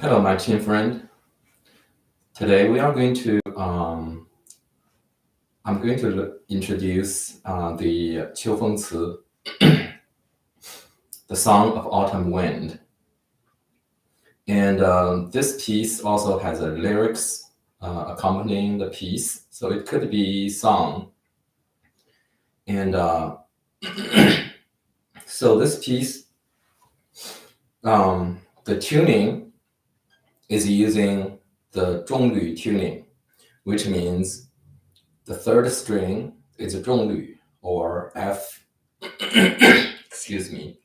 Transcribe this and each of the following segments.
Hello, my teen friend. Today we are going to I'm going to introduce the Qiufengci, the Song of Autumn Wind, and this piece also has a lyrics accompanying the piece, so it could be sung. And so this piece, the tuning is using the 中律 tuning, which means the third string is a 中律 or F, excuse me,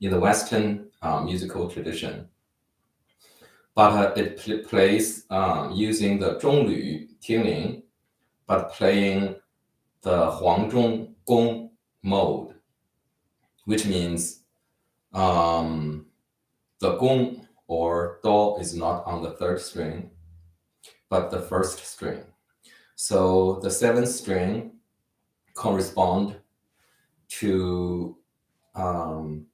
in the Western musical tradition. But it plays using the 中律 tuning, but playing the 黄中宫 mode, which means the gong or do is not on the third string, but the first string. So the seventh string correspond to do,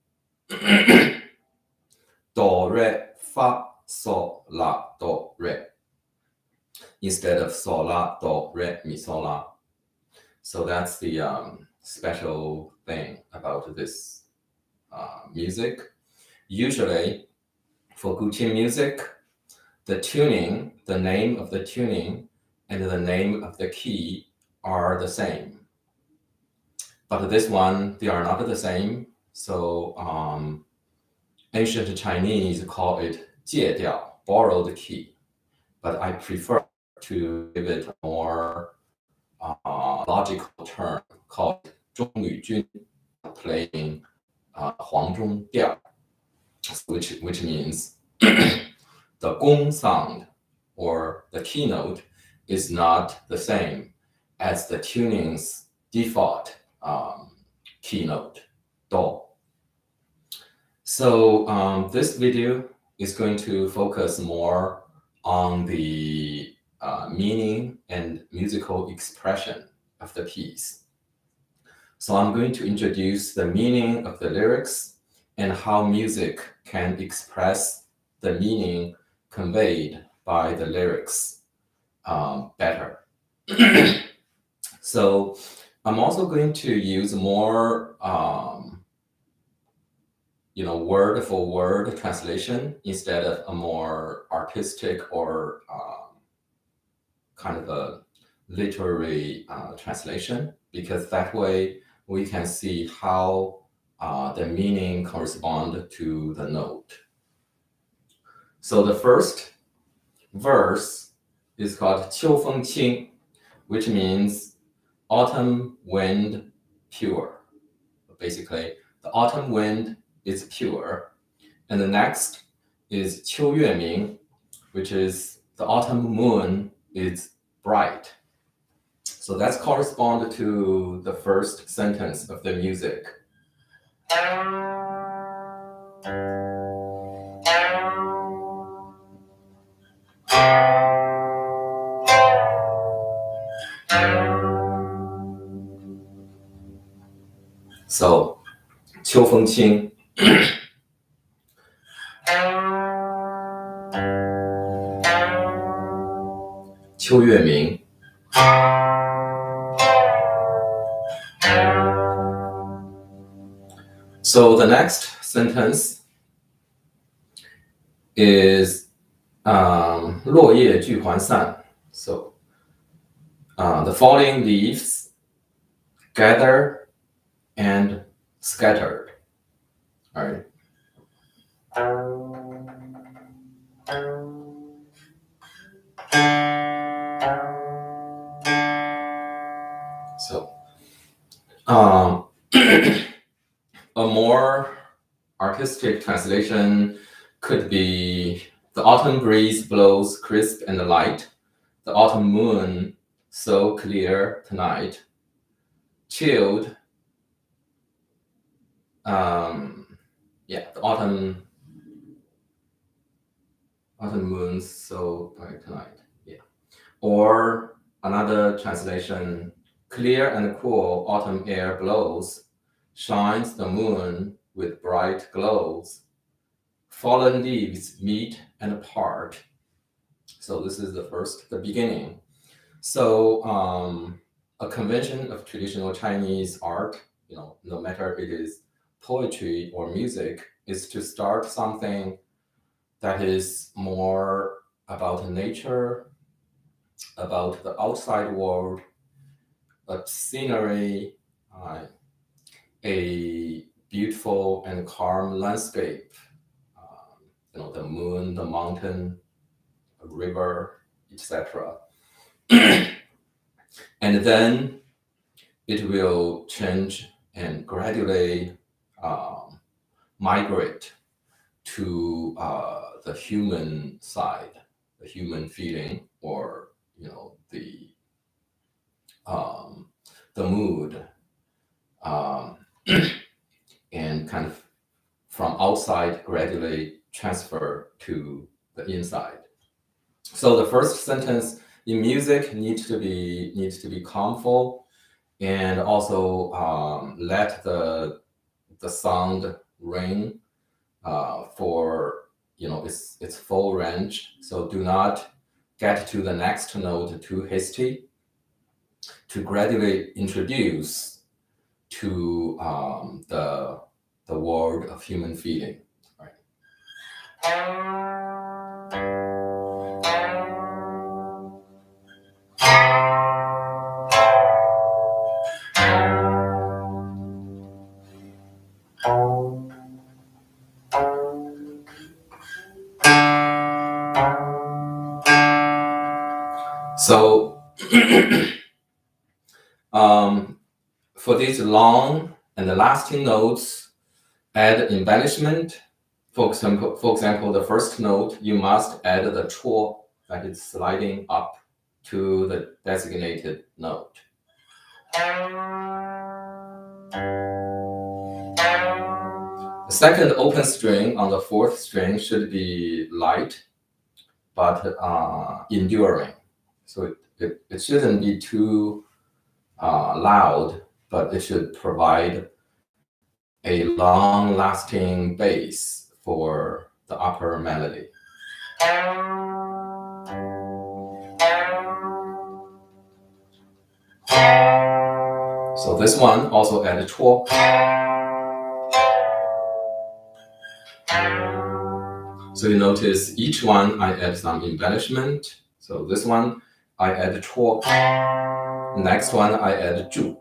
re, fa, sol, la, do, re, instead of sol, la, do, re, mi, sol, la. So that's the special thing about this music. Usually for Guqin music, the tuning, the name of the tuning and the name of the key are the same. But this one, they are not the same. So ancient Chinese call it 借调, borrowed key. But I prefer to give it a more logical term called 中律君, playing 黄中调, which means the gong sound or the keynote is not the same as the tuning's default keynote, do. So this video is going to focus more on the meaning and musical expression of the piece. So I'm going to introduce the meaning of the lyrics and how music can express the meaning conveyed by the lyrics better. So I'm also going to use more word for word translation instead of a more artistic or kind of a literary translation, because that way we can see how the meaning correspond to the note. So the first verse is called 秋风清, which means autumn wind pure. Basically, the autumn wind is pure. And the next is 秋月明, which is the autumn moon is bright. So that's correspond to the first sentence of the music. So 秋风清秋月明 So the next sentence is 落叶聚还散. So the falling leaves gather and scattered. All right. So a more artistic translation could be the autumn breeze blows crisp and light, the autumn moon so clear tonight, chilled, the autumn moon so bright tonight, or another translation, clear and cool autumn air blows, shines the moon with bright glows, fallen leaves meet and part. So this is the beginning. So a convention of traditional Chinese art, no matter it is poetry or music, is to start something that is more about nature, about the outside world, a scenery, a beautiful and calm landscape, the moon, the mountain, a river, etc. And then it will change and gradually migrate to the human side, the human feeling, or the mood, and kind of from outside gradually transfer to the inside. So the first sentence in music needs to be calmful, and also let the sound ring for its full range. So do not get to the next note too hasty, to gradually introduce to the world of human feeling. Right? So for these long and lasting notes, add embellishment. For example, the first note, you must add the chuo, that is sliding up to the designated note. The second open string on the fourth string should be light, but enduring. So it shouldn't be too loud, but it should provide a long-lasting bass for the upper melody. So this one also add a chuo. So you notice each one I add some embellishment. So this one I add a chuo. Next one I add a zhu,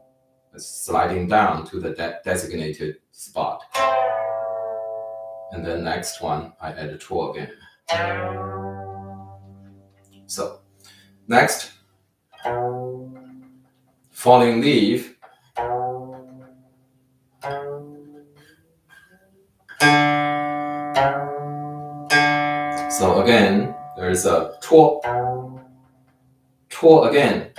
sliding down to the designated spot. And then next one I add a chuo again. So next, falling leaf. So again, there's a chuo, chuo again.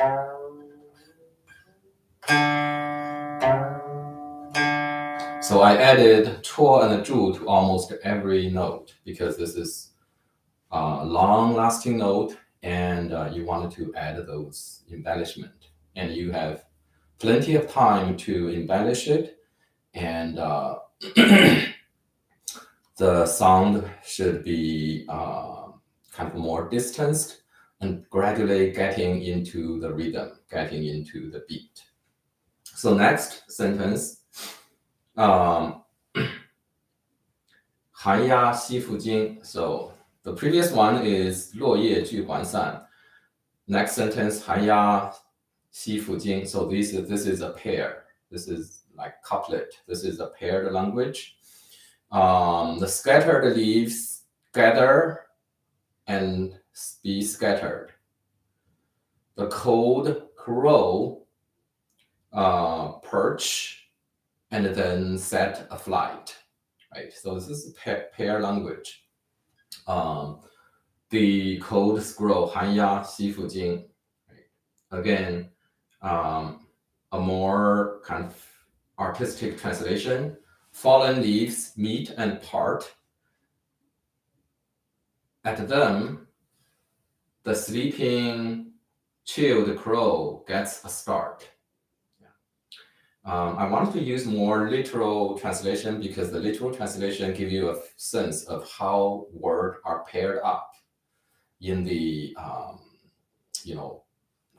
So I added chuo and zhu to almost every note because this is a long-lasting note, and you wanted to add those embellishment, and you have plenty of time to embellish it, and the sound should be kind of more distanced and gradually getting into the rhythm, getting into the beat. So next sentence, 寒鸦西附经. So the previous one is 落叶聚还散. Next sentence, 寒鸦西附经. So this is a pair. This is like couplet. This is a paired language. The scattered leaves gather and be scattered. The cold crow perch and then set a flight. Right, so this is a pair language. The cold scroll, 寒鸦西附经. Again, a more kind of artistic translation. Fallen leaves meet and part. At them, the sleeping, chilled crow gets a start. I wanted to use more literal translation because the literal translation give you a sense of how words are paired up in the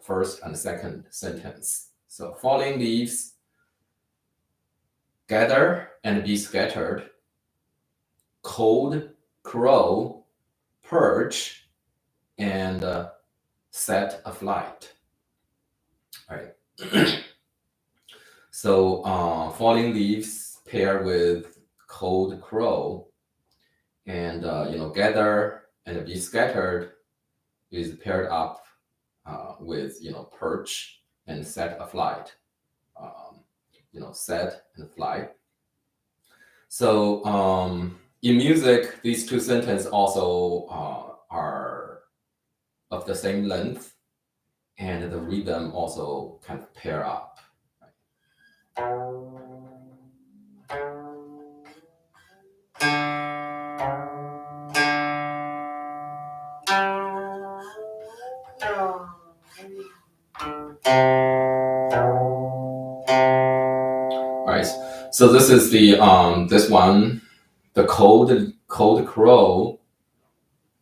first and second sentence. So falling leaves gather and be scattered. Cold crow perch and set aflight. All right. So falling leaves pair with cold crow, and gather and be scattered is paired up with perch and set aflight. Set and fly. So in music, these two sentences also are of the same length, and the rhythm also kind of pair up. Right. So this is the this one, the cold crow,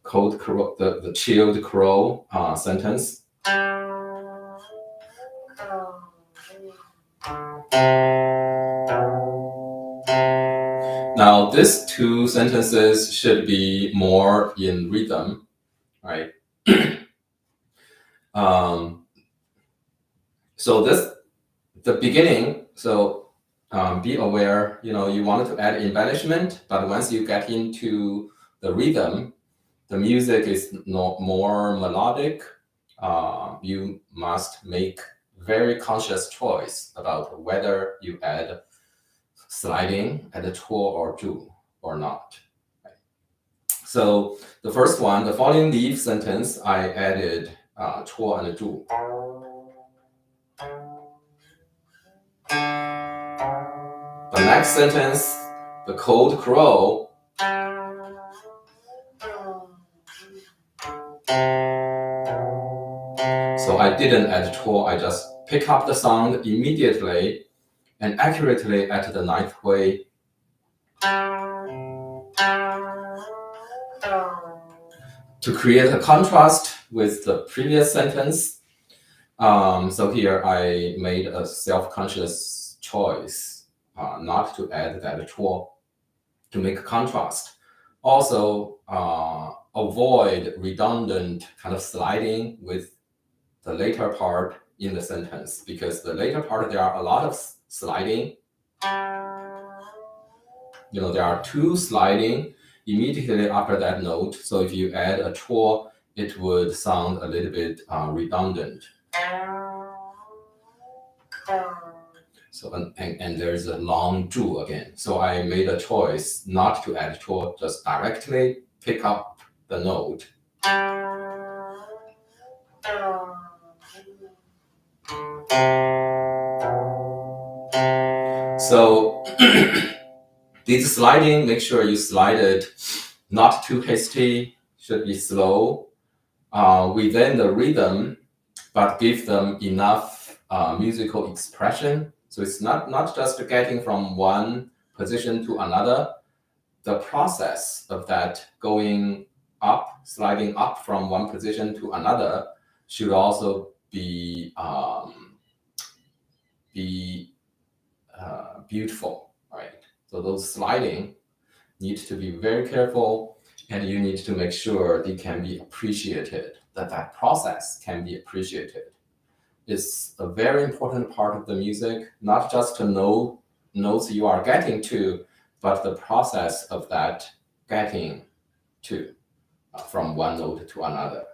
the chilled crow sentence. Now, these two sentences should be more in rhythm, right? So the beginning, so be aware, you wanted to add embellishment, but once you get into the rhythm, the music is more melodic. You must make very conscious choice about whether you add sliding, add a tuo or zhu or not. Right? So the first one, the falling leaf sentence, I added tuo and zhu. The next sentence, the cold crow, so I didn't add tuo, I just pick up the sound immediately and accurately at the ninth hui. To create a contrast with the previous sentence, so here I made a self-conscious choice not to add that tuo to make a contrast. Also, avoid redundant kind of sliding with the later part in the sentence, because the later part, there are a lot of sliding. There are two sliding immediately after that note. So if you add a tuo, it would sound a little bit redundant. So and there's a long zhu again. So I made a choice not to add tuo, just directly pick up the note. So this sliding, make sure you slide it not too hasty, should be slow within the rhythm, but give them enough musical expression. So it's not just getting from one position to another. The process of that going up, sliding up from one position to another, should also be beautiful, right? So those sliding need to be very careful, and you need to make sure they can be appreciated, that process can be appreciated. It's a very important part of the music, not just to know notes you are getting to, but the process of that getting to from one note to another.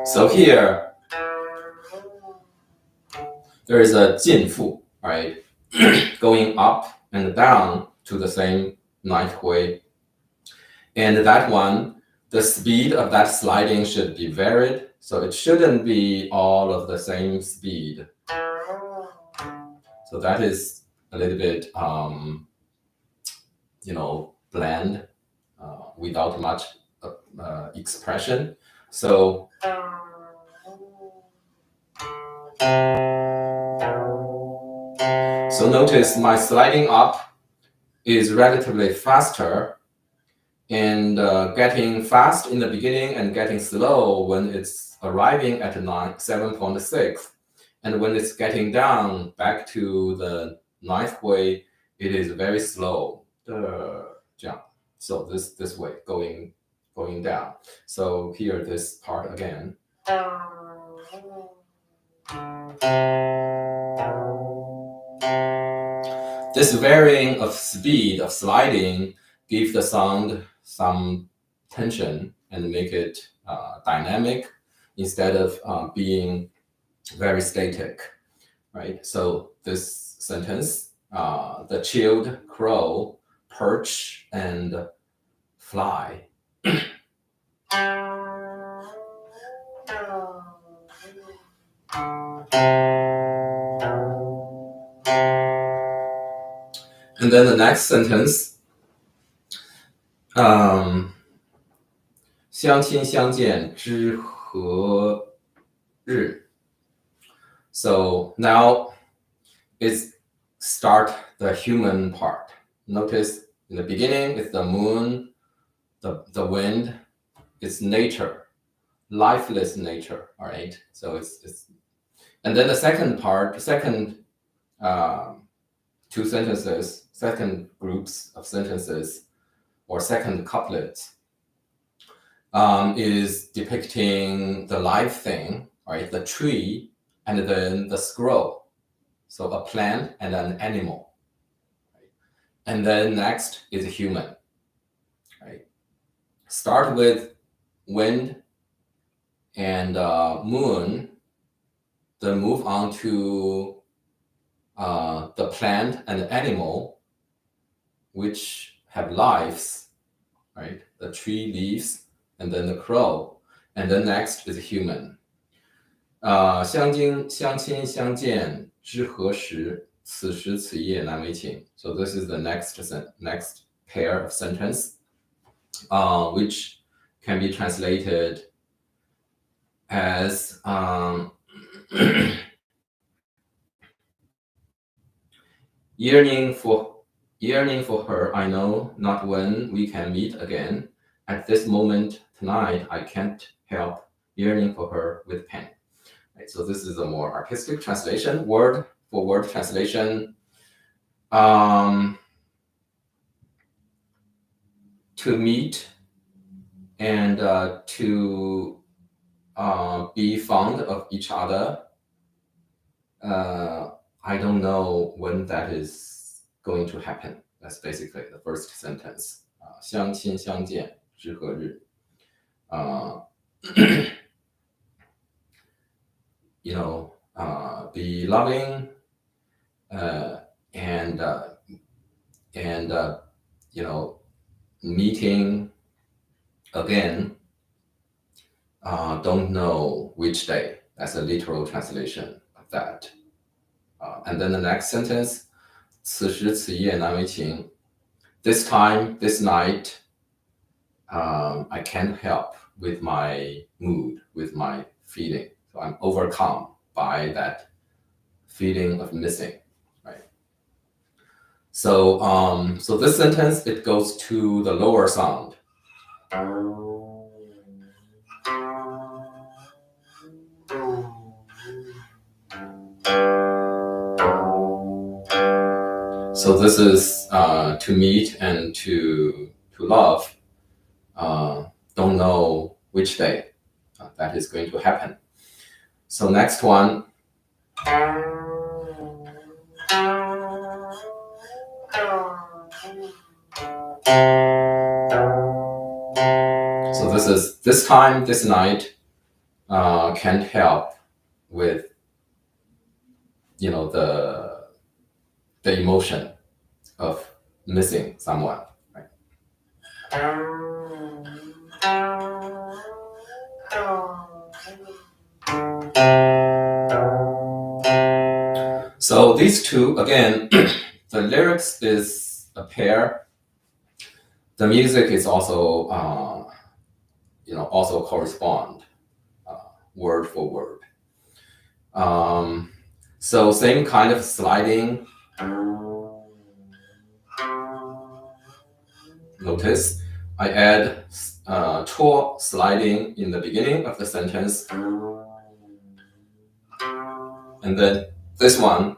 So here, there is a 进复, right? Going up and down to the same ninth hui. And that one, the speed of that sliding should be varied. So it shouldn't be all of the same speed. So that is a little bit, bland. without much expression. So notice my sliding up is relatively faster, and getting fast in the beginning and getting slow when it's arriving at 7.6. And when it's getting down back to the ninth way, it is very slow. Jump. So this way, going down. So here, this part again. This varying of speed of sliding gives the sound some tension and make it dynamic instead of being very static, right? So this sentence, the chilled crow perch and fly. And then the next sentence, 相亲相见知何日. So now it's start the human part. Notice in the beginning it's the moon, the wind, it's nature, lifeless nature, all right? So it's and then the second part, two sentences, second groups of sentences, or second couplet, is depicting the live thing, right? The tree, and then the squirrel. So a plant and an animal. Right? And then next is a human. Right? Start with wind and moon, then move on to the plant and the animal, which have lives, right? The tree leaves, and then the crow, and then next is human. 相亲相见知何时，此时此夜难为情. So this is the next pair of sentence, which can be translated as yearning for her, I know not when we can meet again. At this moment tonight, I can't help yearning for her with pain. Right, so this is a more artistic translation, word for word translation. To meet and to be fond of each other. I don't know when that is going to happen. That's basically the first sentence. 相亲相见知何日. Be loving and meeting again. Don't know which day. That's a literal translation of that. And then the next sentence, 此时此夜难为情. This time, this night, I can't help with my mood, with my feeling. So I'm overcome by that feeling of missing, right? So, so this sentence, it goes to the lower sound. So this is to meet and to love. Don't know which day that is going to happen. So next one. So this is this time, this night, can't help with the emotion of missing someone, right? So these two, again, the lyrics is a pair. the music is also, also correspond word for word. So same kind of sliding. Notice I add 戳 sliding in the beginning of the sentence. And then this one,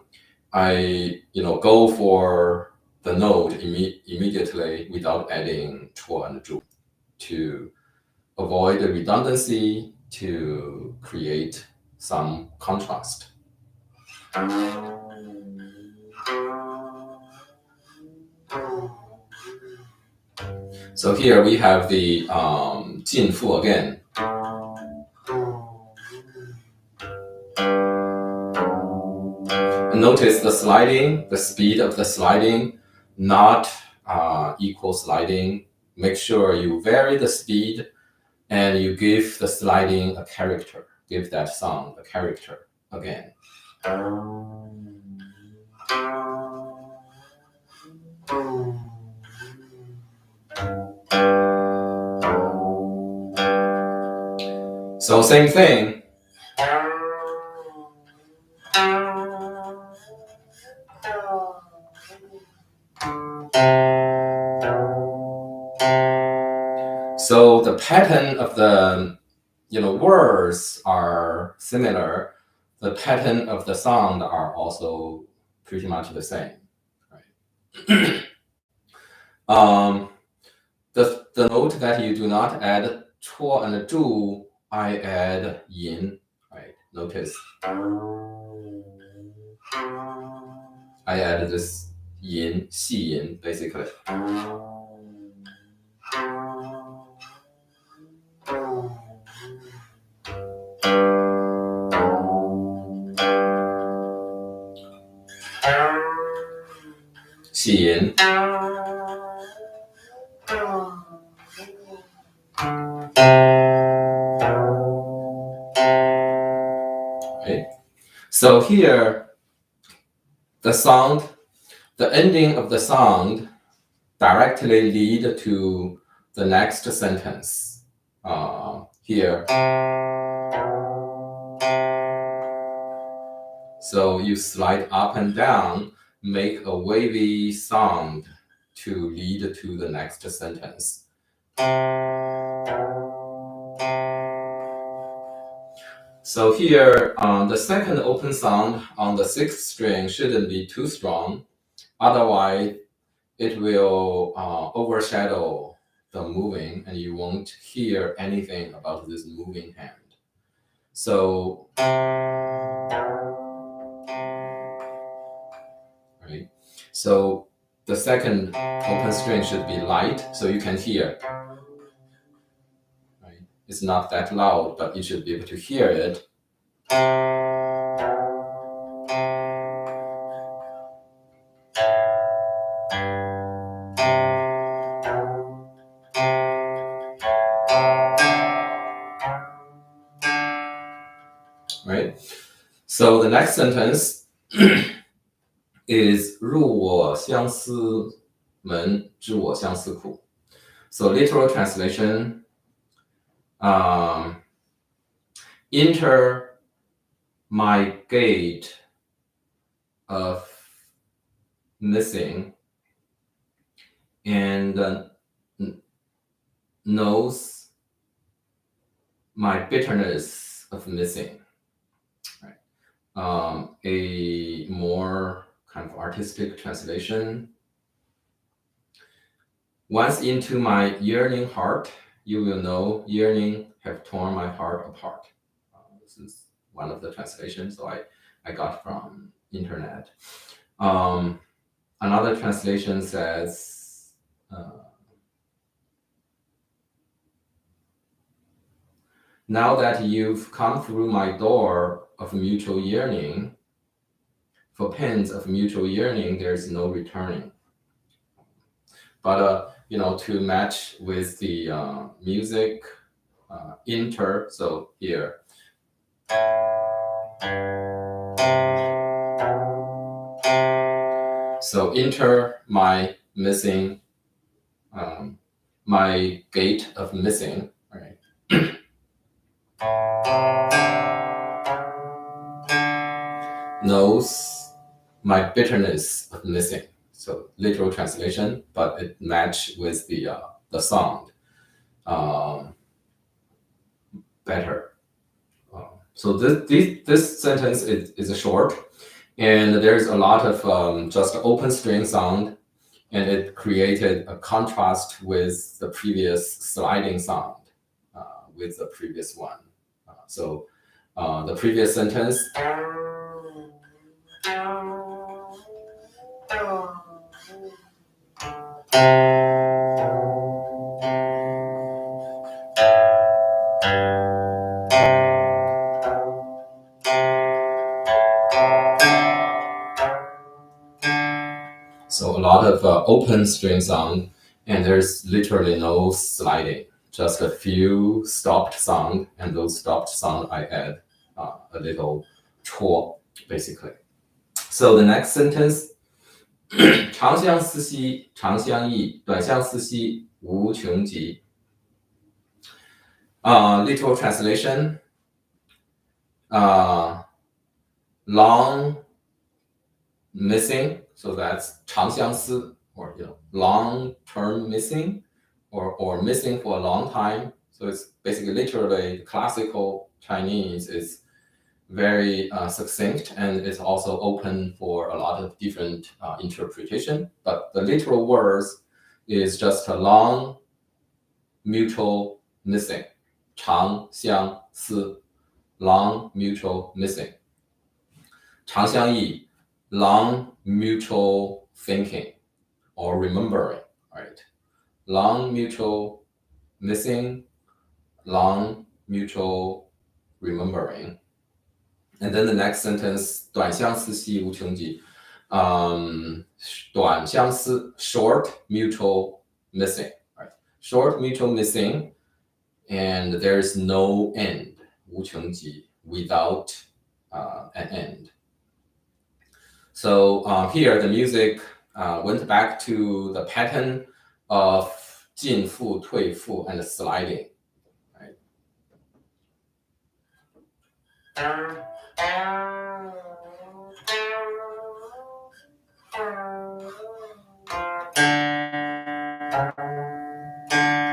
I go for the note immediately without adding 戳 and 注 to avoid the redundancy, to create some contrast. So here we have the 进复 again. Notice the sliding, the speed of the sliding, not equal sliding. Make sure you vary the speed and you give the sliding a character. Give that sound a character again. So same thing. So the pattern of the words are similar. The pattern of the sound are also pretty much the same. Right? The note that you do not add 戳 and 注, I add 音. Right? Notice I add this 音, 细音 basically. Okay. So here, the ending of the sound directly lead to the next sentence. Here. So you slide up and down, make a wavy sound to lead to the next sentence. So here, the second open sound on the 6th string shouldn't be too strong. Otherwise, it will overshadow the moving, and you won't hear anything about this moving hand. So, right? So the second open string should be light, so you can hear. Right? It's not that loud, but you should be able to hear it. Right? So the next sentence is 入我相思门，知我相思苦. So literal translation, enter my gate of missing and knows my bitterness of missing. Right. A more kind of artistic translation. Once into my yearning heart, you will know yearning have torn my heart apart. This is one of the translations I got from internet. Another translation says, now that you've come through my door of mutual yearning, for pins of mutual yearning, there's no returning. But to match with the music, enter, so here. So enter my missing my gait of missing, right? Knows my bitterness of missing. So literal translation, but it matched with the sound better. So this sentence is short, and there's a lot of just open string sound, and it created a contrast with the previous sliding sound with the previous one. So the previous sentence. So a lot of open string sound, and there's literally no sliding, just a few stopped sound, and those stopped sound I add a little chuo, basically. So the next sentence, 长相思兮长相忆，短相思兮无穷极. Literal translation, long missing, so that's 长相思, or long-term missing, or missing for a long time. So it's basically literally classical Chinese is very succinct, and it's also open for a lot of different interpretation. But the literal words is just a long mutual missing. 长相思, long mutual missing. 长相忆, long mutual thinking or remembering, right? Long mutual missing, long mutual remembering. And then the next sentence, 短相思兮无穷极. 短相思, short mutual missing, right? Short mutual missing, and there's no end, 无穷极, without an end. So here the music went back to the pattern of 进复退复 and sliding, right?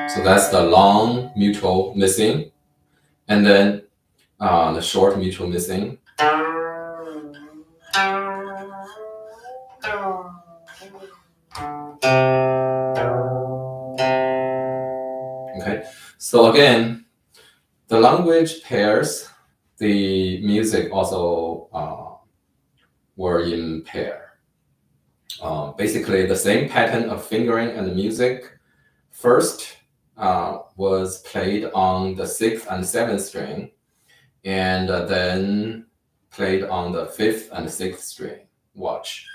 So that's the long mutual missing, and then the short mutual missing. Okay, so again, the language pairs, the music also were in pair. Basically, the same pattern of fingering and the music first was played on the 6th and 7th string, and then played on the 5th and 6th string. Watch.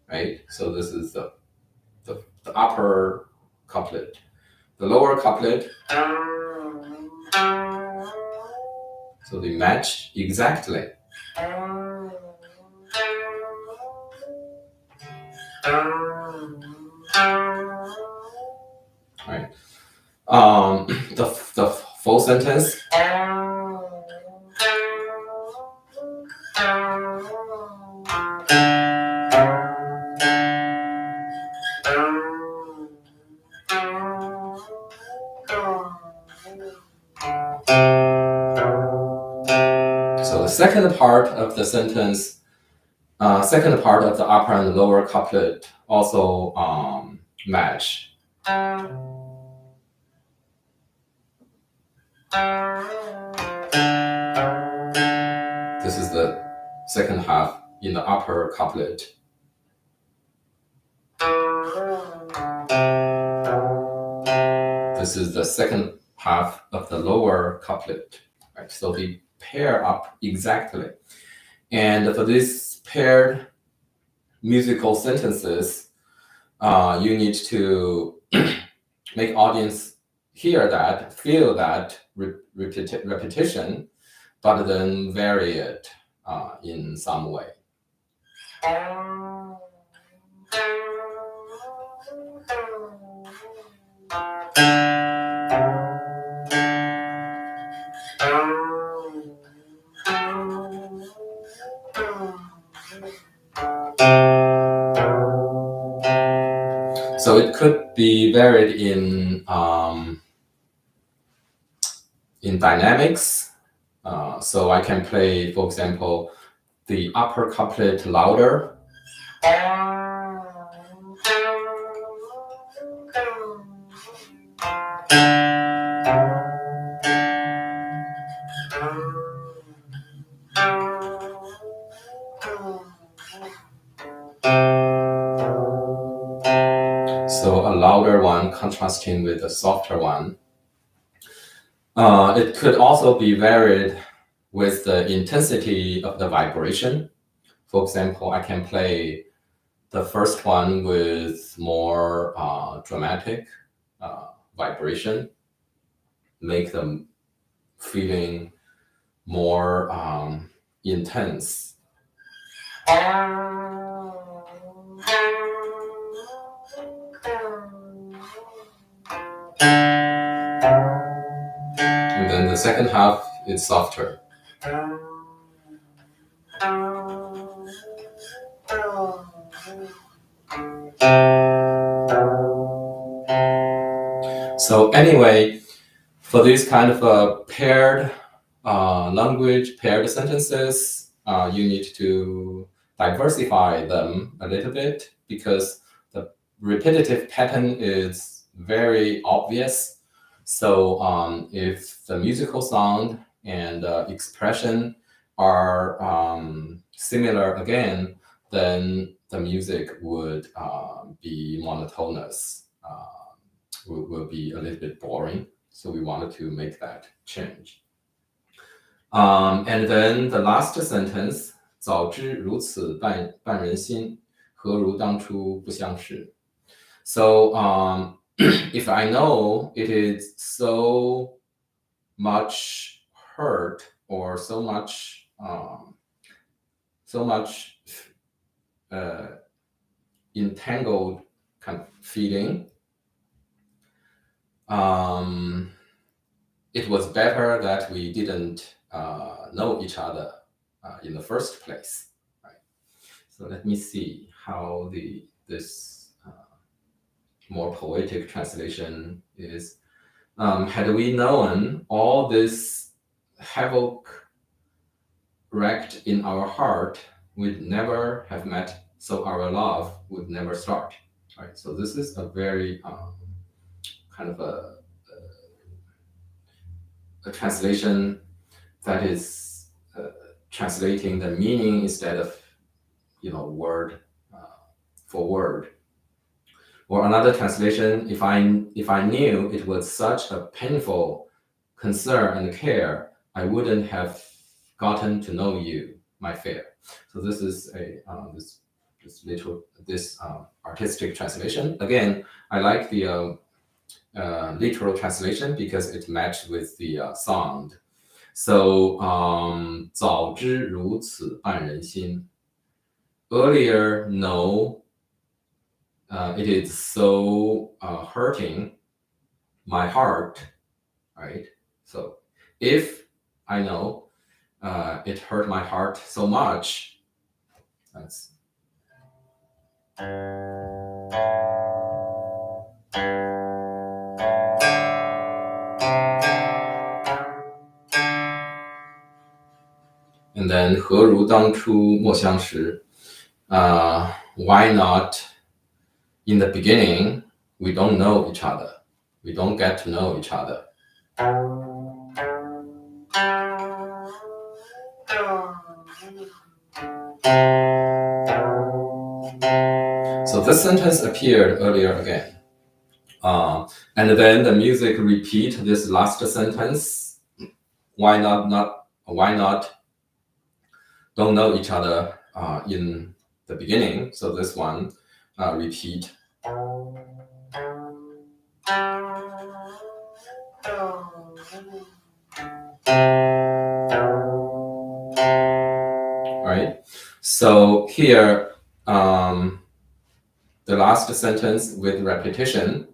Right? So this is the upper couplet. The lower couplet. So they match exactly. Right. The full sentence. So the second part of the sentence, second part of the upper and lower couplet also match. This is the second half in the upper couplet. This is the second half of the lower couplet. Right? So they pair up exactly. And for these paired musical sentences, you need to make audience hear that, feel that repetition, but then vary it in some way. So it could be varied in dynamics. So I can play, for example, the upper couplet louder. So a louder one contrasting with a softer one. It could also be varied with the intensity of the vibration. For example, I can play the first one with more dramatic vibration, make them feeling more intense. And then the second half is softer. So anyway, for these kind of paired language, paired sentences, you need to diversify them a little bit because the repetitive pattern is very obvious. So if the musical sound and expression are similar again, then the music would be monotonous, will be a little bit boring. So we wanted to make that change. And then the last sentence, 早知如此绊人心，何如当初不相识. So if I know it is so much hurt or so much entangled kind of feeling, it was better that we didn't know each other in the first place. Right? So let me see how this more poetic translation is. Had we known all this havoc wrecked in our heart, we'd never have met, so our love would never start. Right? So this is a very kind of a translation that is translating the meaning instead of word for word. Or another translation, if I knew it was such a painful concern and care, I wouldn't have gotten to know you, my fair. So this is a this artistic translation. Again, I like the literal translation because it matched with the sound. So 早知如此绊人心. Earlier, no, it is so hurting my heart, right? So if I know it hurt my heart so much, that's and then 何如当初莫相识. Why not in the beginning we don't know each other, we don't get to know each other. So this sentence appeared earlier again, and then the music repeat this last sentence. Why not don't know each other in the beginning? So this one repeat. Right. So here, the last sentence with repetition.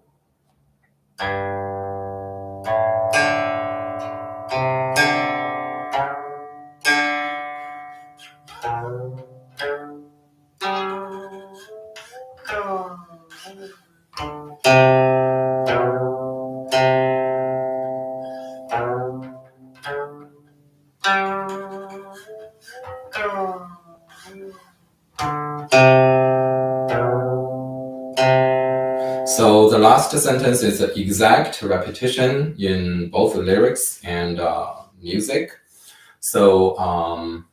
last sentence is an exact repetition in both lyrics and music. So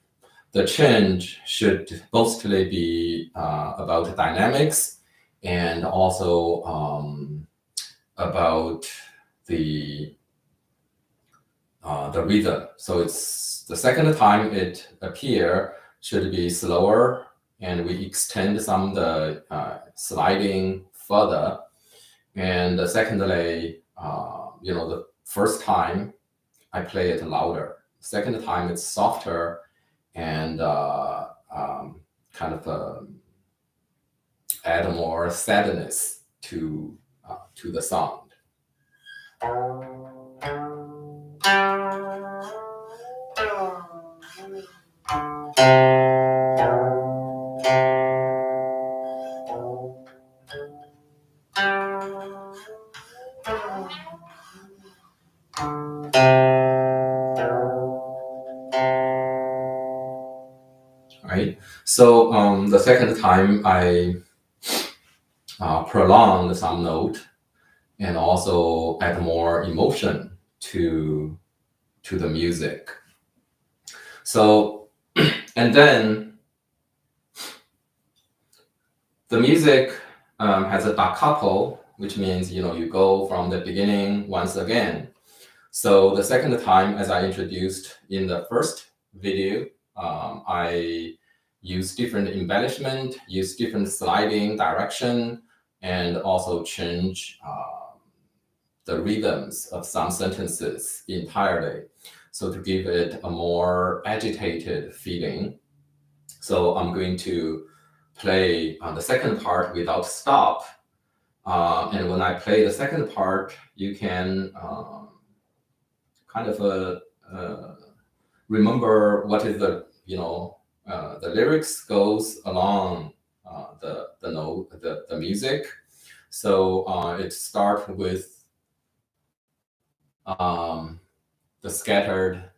the change should mostly be about dynamics and also about the rhythm. So it's the second time it appear should be slower, and we extend some of the sliding further. And secondly, the first time I play it louder. Second time it's softer and kind of add more sadness to the sound. Right. So the second time I prolong some note and also add more emotion to the music. So, and then the music has a da capo, which means you go from the beginning once again. So the second time, as I introduced in the first video, I use different embellishment, use different sliding direction, and also change the rhythms of some sentences entirely. So to give it a more agitated feeling. So I'm going to play the second part without stop. And when I play the second part, you can kind of remember what is the lyrics goes along the music. So it starts with the scattered,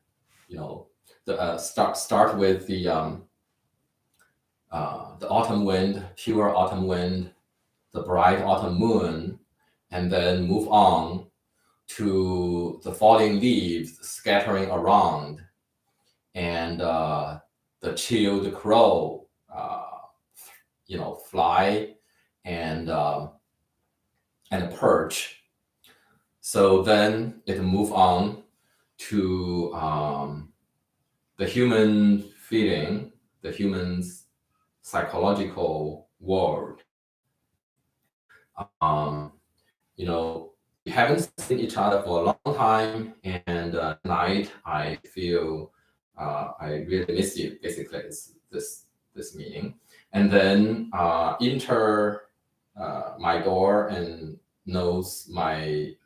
start with the autumn wind, pure autumn wind, the bright autumn moon, and then move on to the falling leaves scattering around, and the chilled crow, fly and perch. So then it move on to the human feeling, the human's psychological world. We haven't seen each other for a long time, and tonight I feel I really miss you. Basically, it's this meaning. And then enter my door and knows my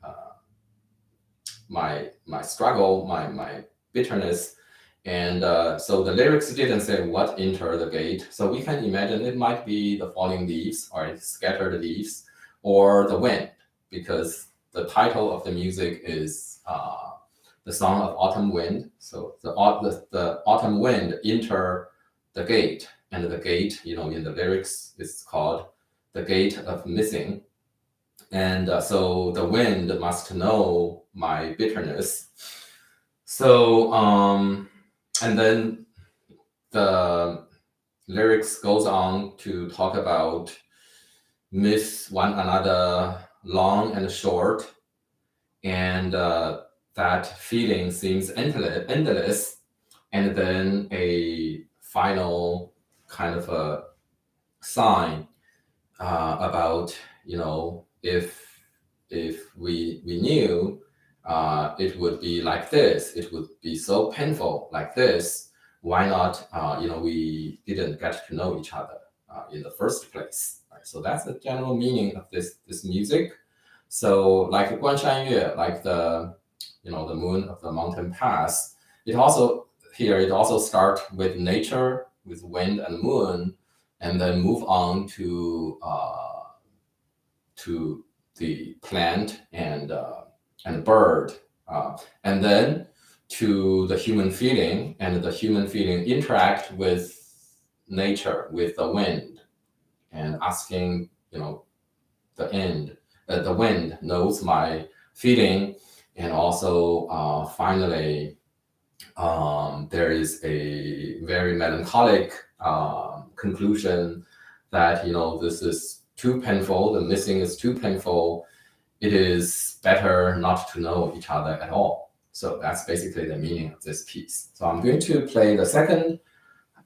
struggle, my bitterness. And so the lyrics didn't say what enter the gate. So we can imagine it might be the falling leaves or scattered leaves or the wind, because the title of the music is the Song of Autumn Wind. So the autumn wind enter the gate, and the gate, in the lyrics is called the gate of missing. And so the wind must know my bitterness. So and then the lyrics goes on to talk about miss one another long and short, and that feeling seems endless, and then a final kind of a sign about if we knew it would be like this, it would be so painful like this, why not we didn't get to know each other in the first place, right? So that's the general meaning of this music. So like Guanshan Yue, like the the moon of the mountain pass, it also starts with nature, with wind and moon, and then move on to the plant and bird, and then to the human feeling, and the human feeling interact with nature, with the wind, and asking the end the wind knows my feeling. And also, finally, there is a very melancholic conclusion that, this is too painful, the missing is too painful. It is better not to know each other at all. So that's basically the meaning of this piece. So I'm going to play the second,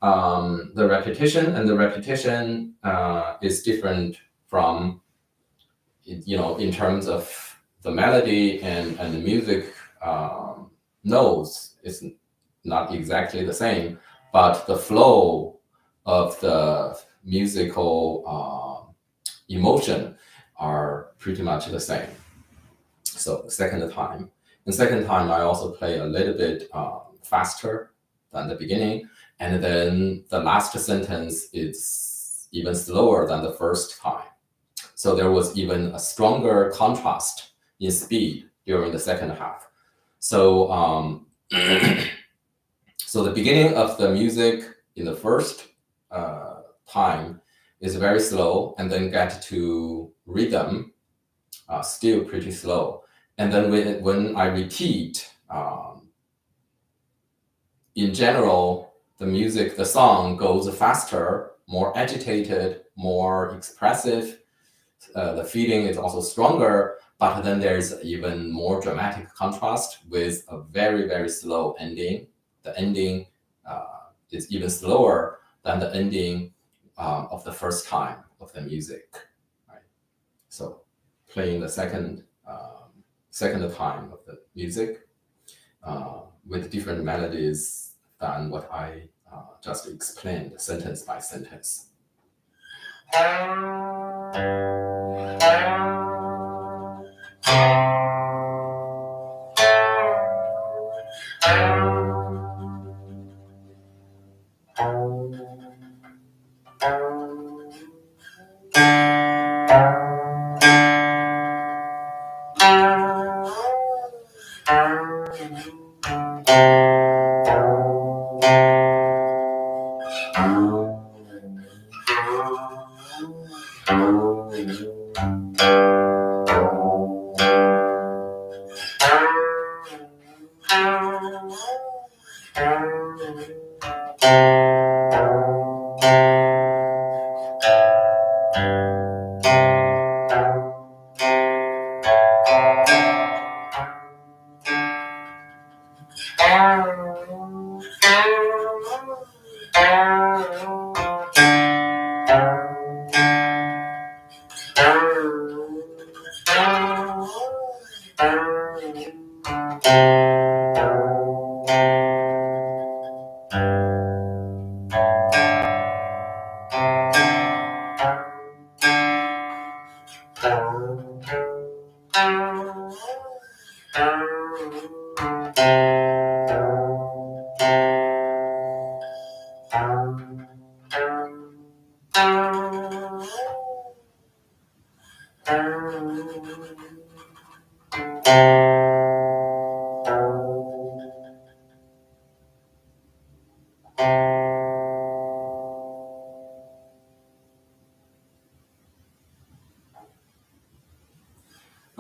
the repetition, and the repetition is different from, in terms of the melody and the music notes is not exactly the same, but the flow of the musical emotion are pretty much the same. So the second time. And second time, I also play a little bit faster than the beginning. And then the last sentence is even slower than the first time. So there was even a stronger contrast in speed during the second half. So, so the beginning of the music in the first time is very slow, and then get to rhythm, still pretty slow. And then when I repeat, in general, the song goes faster, more agitated, more expressive. The feeling is also stronger, but then there's even more dramatic contrast with a very, very slow ending. The ending is even slower than the ending of the first time of the music. Right? So playing the second time of the music with different melodies than what I just explained, sentence by sentence.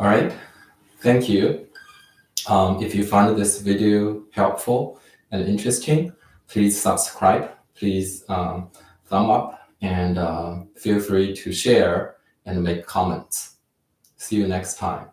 All right, thank you. If you find this video helpful and interesting, please subscribe, please thumb up, and feel free to share and make comments. See you next time.